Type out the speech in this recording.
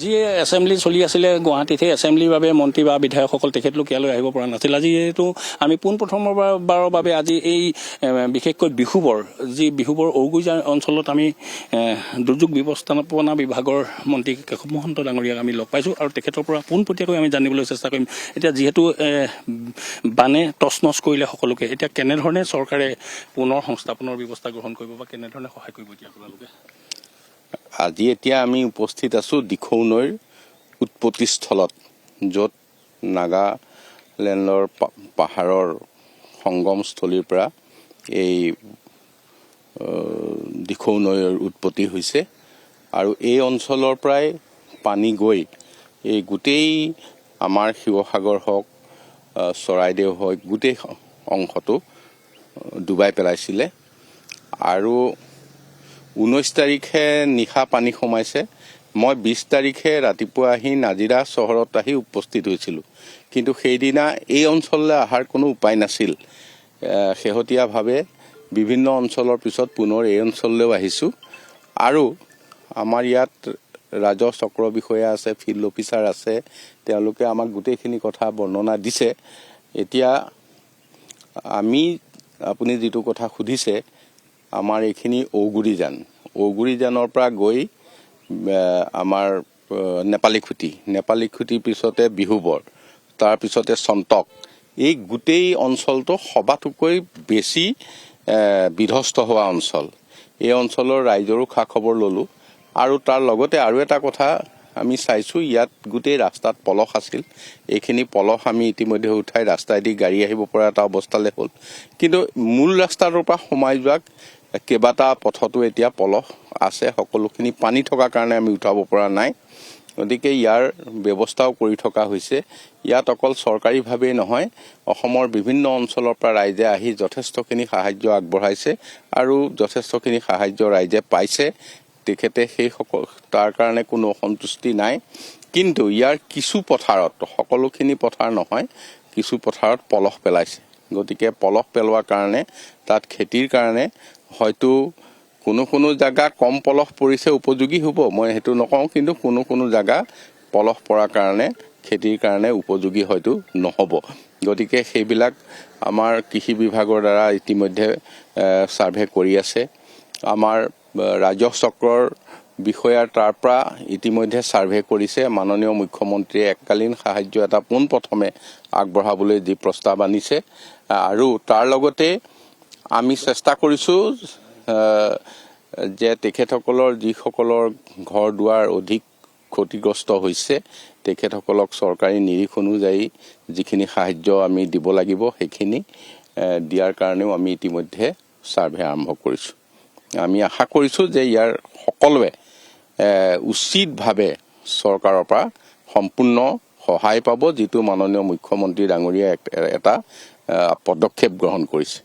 যি এছেম্বলি চলি আছিলে গুৱাহাটীত সেই এছেম্বলিৰ বাবে মন্ত্ৰী বা বিধায়কসকল তেখেতলোক ইয়ালৈ আহিব পৰা নাছিল। আজি এইটো আমি পোনপ্ৰথমবাৰৰ বাবে আজি এই বিশেষকৈ বিহুবৰ ঔগুৰি অঞ্চলত আমি দুৰ্যোগ ব্যৱস্থাপনা বিভাগৰ মন্ত্ৰী কেশৱ মহন্ত ডাঙৰীয়াক আমি লগ পাইছোঁ আৰু তেখেতৰ পৰা পোনপটীয়াকৈ আমি জানিবলৈ চেষ্টা কৰিম। এতিয়া যিহেতু বানে তছনছ কৰিলে সকলোকে, এতিয়া কেনেধৰণে চৰকাৰে পুনৰ সংস্থাপনৰ ব্যৱস্থা গ্ৰহণ কৰিব বা কেনেধৰণে সহায় কৰিব এতিয়া আপোনালোকে? আজি এতিয়া আমি উপস্থিত আছোঁ দিখৌ নৈৰ উৎপত্তিস্থলত, য'ত নাগালেণ্ডৰ পাহাৰৰ সংগমস্থলীৰ পৰা এই দিখৌ নৈৰ উৎপত্তি হৈছে আৰু এই অঞ্চলৰ পৰাই পানী গৈ এই গোটেই আমাৰ শিৱসাগৰ হওক চৰাইদেউ হওক গোটেই অংশটো ডুবাই পেলাইছিলে আৰু 19 তাৰিখে নিশা পানী সোমাইছে। মই 20 তাৰিখে ৰাতিপুৱা আহি নাজিৰা চহৰত আহি উপস্থিত হৈছিলোঁ, কিন্তু সেইদিনা এই অঞ্চললৈ অহাৰ কোনো উপায় নাছিল। শেহতীয়াভাৱে বিভিন্ন অঞ্চলৰ পিছত পুনৰ এই অঞ্চললৈও আহিছোঁ আৰু আমাৰ ইয়াত ৰাজহ চক্ৰ বিষয়া আছে, ফিল্ড অফিচাৰ আছে, তেওঁলোকে আমাক গোটেইখিনি কথা বৰ্ণনা দিছে। এতিয়া আপুনি যিটো কথা সুধিছে, আমাৰ এইখিনি ঔগুৰিজানৰ পৰা গৈ আমাৰ নেপালীখুটি পিছতে বিহুবৰ, তাৰপিছতে চন্তক, এই গোটেই অঞ্চলটো সবাতোকৈ বেছি বিধ্বস্ত হোৱা অঞ্চল। এই অঞ্চলৰ ৰাইজৰো খা খবৰ ল'লোঁ আৰু তাৰ লগতে আৰু এটা কথা আমি চাইছোঁ, ইয়াত গোটেই ৰাস্তাত পলস আছিল। এইখিনি পলস আমি ইতিমধ্যে উঠাই ৰাস্তাইদি গাড়ী আহিব পৰা এটা অৱস্থালৈ হ'ল, কিন্তু মূল ৰাস্তাটোৰ পৰা সোমাই যোৱা কেইবাটা পথতো এতিয়া পলস আছে। সকলোখিনি পানী থকাৰ কাৰণে আমি উঠাব পৰা নাই, গতিকে ইয়াৰ ব্যৱস্থাও কৰি থকা হৈছে। ইয়াত অকল চৰকাৰীভাৱেই নহয়, অসমৰ বিভিন্ন অঞ্চলৰ পৰা ৰাইজে আহি যথেষ্টখিনি সাহাৰ্য আগবঢ়াইছে আৰু যথেষ্টখিনি সাহাৰ্য ৰাইজে পাইছে। তেখেতে তাৰ কাৰণে কোনো অসন্তুষ্টি নাই, কিন্তু ইয়াৰ কিছু পথাৰত, সকলোখিনি পথাৰ নহয়, কিছু পথাৰত পলস পেলাইছে। গতিকে পলস পেলোৱাৰ কাৰণে তাত খেতিৰ কাৰণে হয়তো কোনো জেগা কম পলস পৰিছে, উপযোগী হ'ব, মই সেইটো নকওঁ, কিন্তু কোনো জেগা পলস পৰাৰ কাৰণে খেতিৰ কাৰণে উপযোগী হয়তো নহ'ব। গতিকে সেইবিলাক আমাৰ কৃষি বিভাগৰ দ্বাৰা ইতিমধ্যে ছাৰ্ভে কৰি আছে। আমাৰ ৰাজহ চক্ৰৰ বিষয়াৰ তাৰ পৰা ইতিমধ্যে ছাৰ্ভে কৰিছে। মাননীয় মুখ্যমন্ত্ৰীয়ে এককালীন সাহাৰ্য এটা পোনপ্ৰথমে আগবঢ়াবলৈ যি প্ৰস্তাৱ আনিছে, আৰু তাৰ লগতে আমি চেষ্টা কৰিছোঁ যে তেখেতসকলৰ যিসকলৰ ঘৰ দুৱাৰ অধিক ক্ষতিগ্ৰস্ত হৈছে, তেখেতসকলক চৰকাৰী নিৰিখ অনুযায়ী যিখিনি সাহাৰ্য আমি দিব লাগিব সেইখিনি দিয়াৰ কাৰণেও আমি ইতিমধ্যে ছাৰ্ভে আৰম্ভ কৰিছোঁ। আমি আশা কৰিছোঁ যে ইয়াৰ সকলোৱে উচিতভাৱে চৰকাৰৰ পৰা সম্পূৰ্ণ সহায় পাব, যিটো মাননীয় মুখ্যমন্ত্ৰী ডাঙৰীয়াই এটা পদক্ষেপ গ্ৰহণ কৰিছে।